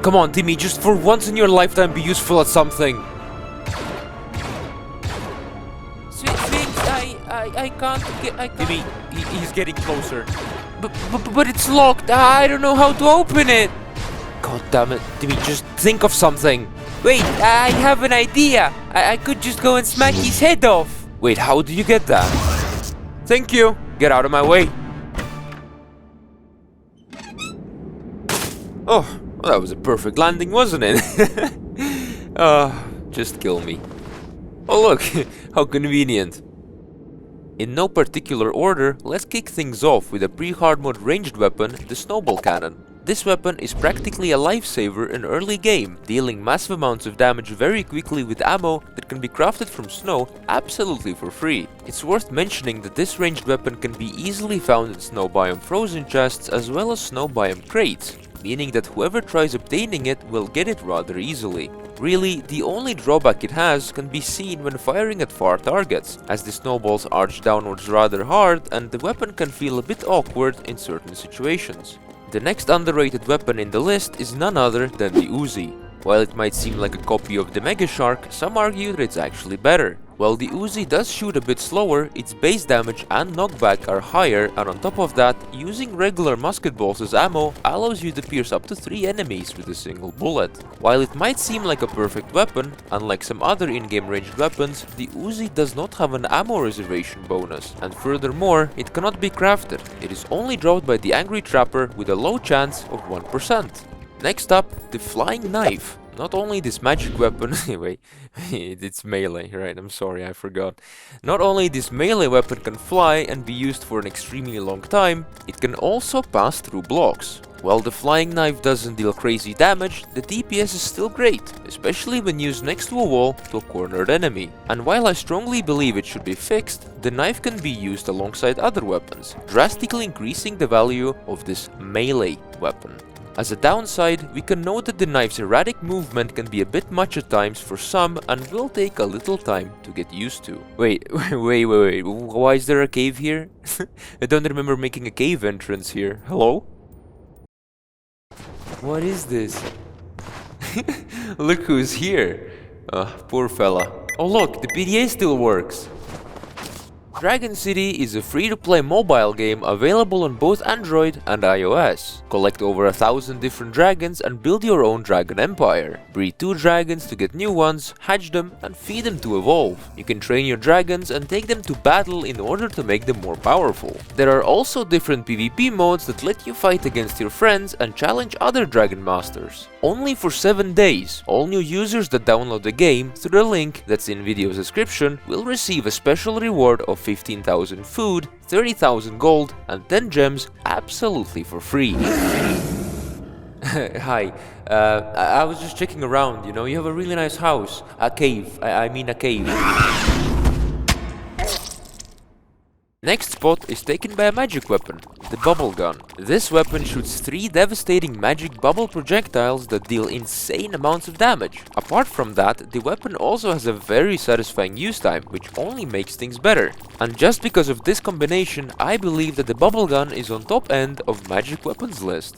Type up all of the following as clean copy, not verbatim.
Come on, Timmy, just for once in your lifetime be useful at something. Sphinx, I can't get... Timmy, he's getting closer. But it's locked. I don't know how to open it. God damn it, Timmy, just think of something. Wait, I have an idea. I could just go and smack his head off. Wait, how do you get that? Thank you. Get out of my way. Oh, well, that was a perfect landing, wasn't it? Just kill me. Oh look, how convenient. In no particular order, let's kick things off with a pre-hard mode ranged weapon, the snowball cannon. This weapon is practically a lifesaver in early game, dealing massive amounts of damage very quickly with ammo that can be crafted from snow absolutely for free. It's worth mentioning that this ranged weapon can be easily found in snow biome frozen chests as well as snow biome crates, meaning that whoever tries obtaining it will get it rather easily. Really, the only drawback it has can be seen when firing at far targets, as the snowballs arch downwards rather hard and the weapon can feel a bit awkward in certain situations. The next underrated weapon in the list is none other than the Uzi. While it might seem like a copy of the Mega Shark, some argue that it's actually better. While the Uzi does shoot a bit slower, its base damage and knockback are higher, and on top of that, using regular musket balls as ammo allows you to pierce up to 3 enemies with a single bullet. While it might seem like a perfect weapon, unlike some other in-game ranged weapons, the Uzi does not have an ammo reservation bonus, and furthermore, it cannot be crafted. It is only dropped by the Angry Trapper with a low chance of 1%. Next up, the Flying Knife. Not only this magic weapon, wait, it's melee, right, I'm sorry, I forgot. Not only this melee weapon can fly and be used for an extremely long time, it can also pass through blocks. While the Flying Knife doesn't deal crazy damage, the DPS is still great, especially when used next to a wall to a cornered enemy. And while I strongly believe it should be fixed, the knife can be used alongside other weapons, drastically increasing the value of this melee weapon. As a downside, we can note that the knife's erratic movement can be a bit much at times for some and will take a little time to get used to. Wait, why is there a cave here? I don't remember making a cave entrance here. Hello? What is this? Look who's here. Poor fella. Oh look, the PDA still works. Dragon City is a free-to-play mobile game available on both Android and iOS. Collect over 1,000 different dragons and build your own dragon empire. Breed 2 dragons to get new ones, hatch them and feed them to evolve. You can train your dragons and take them to battle in order to make them more powerful. There are also different PvP modes that let you fight against your friends and challenge other dragon masters. Only for 7 days, all new users that download the game through the link that's in video's description will receive a special reward of 15,000 food, 30,000 gold and 10 gems absolutely for free. Hi, I was just checking around, you know, you have a really nice house. A cave, I mean a cave. Next spot is taken by a magic weapon, the bubble gun. This weapon shoots 3 devastating magic bubble projectiles that deal insane amounts of damage. Apart from that, the weapon also has a very satisfying use time, which only makes things better. And just because of this combination, I believe that the bubble gun is on top end of magic weapons list.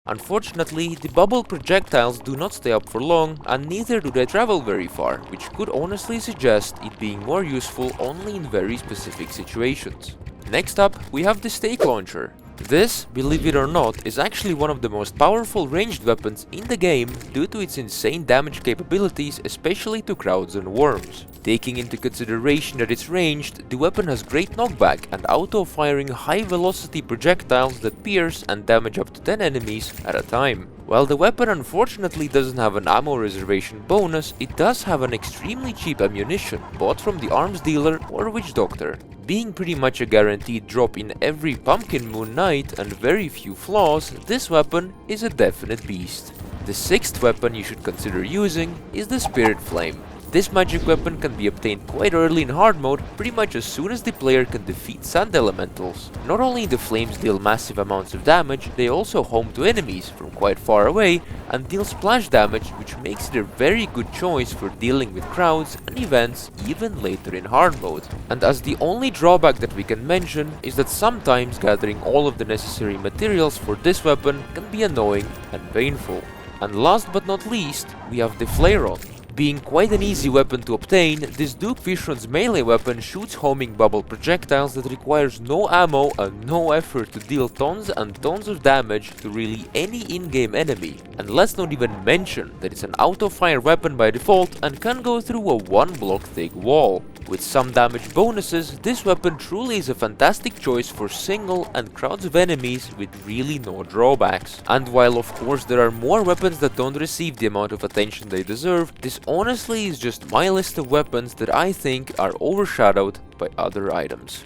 Unfortunately, the bubble projectiles do not stay up for long, and neither do they travel very far, which could honestly suggest it being more useful only in very specific situations. Next up, we have the stake launcher. This, believe it or not, is actually one of the most powerful ranged weapons in the game due to its insane damage capabilities, especially to crowds and worms. Taking into consideration that it's ranged, the weapon has great knockback and auto-firing high-velocity projectiles that pierce and damage up to 10 enemies at a time. While the weapon unfortunately doesn't have an ammo reservation bonus, it does have an extremely cheap ammunition, bought from the arms dealer or witch doctor. Being pretty much a guaranteed drop in every Pumpkin Moon night and very few flaws, this weapon is a definite beast. The 6th weapon you should consider using is the Spirit Flame. This magic weapon can be obtained quite early in hard mode, pretty much as soon as the player can defeat sand elementals. Not only do flames deal massive amounts of damage, they also home to enemies from quite far away and deal splash damage, which makes it a very good choice for dealing with crowds and events even later in hard mode. And as the only drawback that we can mention is that sometimes gathering all of the necessary materials for this weapon can be annoying and painful. And last but not least, we have the Flare-On. Being quite an easy weapon to obtain, this Duke Fishron's melee weapon shoots homing bubble projectiles that requires no ammo and no effort to deal tons and tons of damage to really any in-game enemy. And let's not even mention that it's an auto-fire weapon by default and can go through a 1-block thick wall. With some damage bonuses, this weapon truly is a fantastic choice for single and crowds of enemies with really no drawbacks. And while of course there are more weapons that don't receive the amount of attention they deserve, this honestly is just my list of weapons that I think are overshadowed by other items.